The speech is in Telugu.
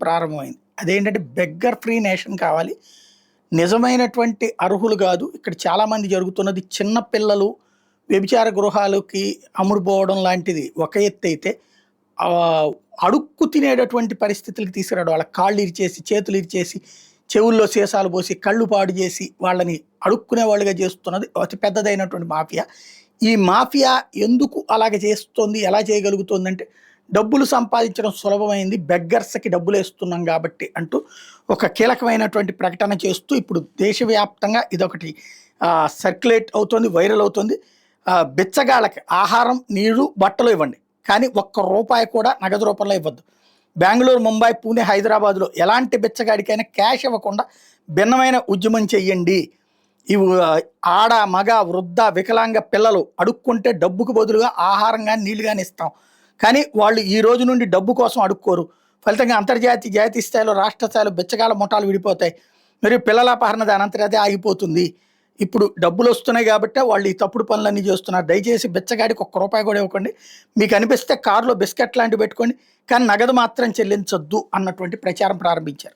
ప్రారంభమైంది. అదేంటంటే బెగ్గర్ ఫ్రీ నేషన్ కావాలి. నిజమైనటువంటి అర్హులు గాదు. ఇక్కడ చాలామంది జరుగుతున్నది చిన్న పిల్లలు వ్యభిచార గృహాలకి అమ్ముడుపోవడం లాంటిది ఒక ఎత్తైతే, అడుక్కు తినేటటువంటి పరిస్థితులకి తీసుకురావడం. వాళ్ళ కాళ్ళు ఇరిచేసి, చేతులు ఇరిచేసి, చెవుల్లో సీసాలు పోసి, కళ్ళు పాడు చేసి, వాళ్ళని అడుక్కునే వాళ్ళుగా చేస్తున్నది అతి పెద్దదైనటువంటి మాఫియా. ఈ మాఫియా ఎందుకు అలాగ చేస్తోంది, ఎలా చేయగలుగుతోందంటే డబ్బులు సంపాదించడం సులభమైంది, బెగ్గర్స్‌కి డబ్బులేస్తున్నాం గాబట్టి అంటూ ఒక కీలకమైనటువంటి ప్రకటన చేస్తూ ఇప్పుడు దేశవ్యాప్తంగా ఇదొకటి సర్క్యులేట్ అవుతోంది, వైరల్ అవుతుంది. బిచ్చగాళ్ళకి ఆహారం, నీరు, బట్టలు ఇవ్వండి. కానీ ఒక్క రూపాయి కూడా నగదు రూపంలో ఇవ్వద్దు. బెంగుళూరు, ముంబై, పూణె, హైదరాబాద్‌లో ఎలాంటి బిచ్చగాడికైనా క్యాష్ ఇవ్వకుండా భిన్నమైన ఉద్యమం చెయ్యండి. ఇవి ఆడ, మగ, వృద్ధ, వికలాంగ పిల్లలు అడుక్కుంటే డబ్బుకు బదులుగా ఆహారం గాని, నీళ్లు గాని ఇస్తాం. కానీ వాళ్ళు ఈ రోజు నుండి డబ్బు కోసం అడుక్కోరు. ఫలితంగా అంతర్జాతీయ, జాతీయ స్థాయిలో, రాష్ట్ర స్థాయిలో బిచ్చగాళ్ళ ముఠాలు విడిపోతాయి. మరియు పిల్లలాపహరణ దాని అంతటా అదే ఆగిపోతుంది. ఇప్పుడు డబ్బులు వస్తున్నాయి కాబట్టే వాళ్ళు ఈ తప్పుడు పనులన్నీ చేస్తున్నారు. దయచేసి బిచ్చగాడికి ఒక్క రూపాయి కూడా ఇవ్వకండి. మీకు అనిపిస్తే కారులో బిస్కెట్ లాంటివి పెట్టుకోండి. కానీ నగదు మాత్రం చెల్లించొద్దు అన్నటువంటి ప్రచారం ప్రారంభించారు.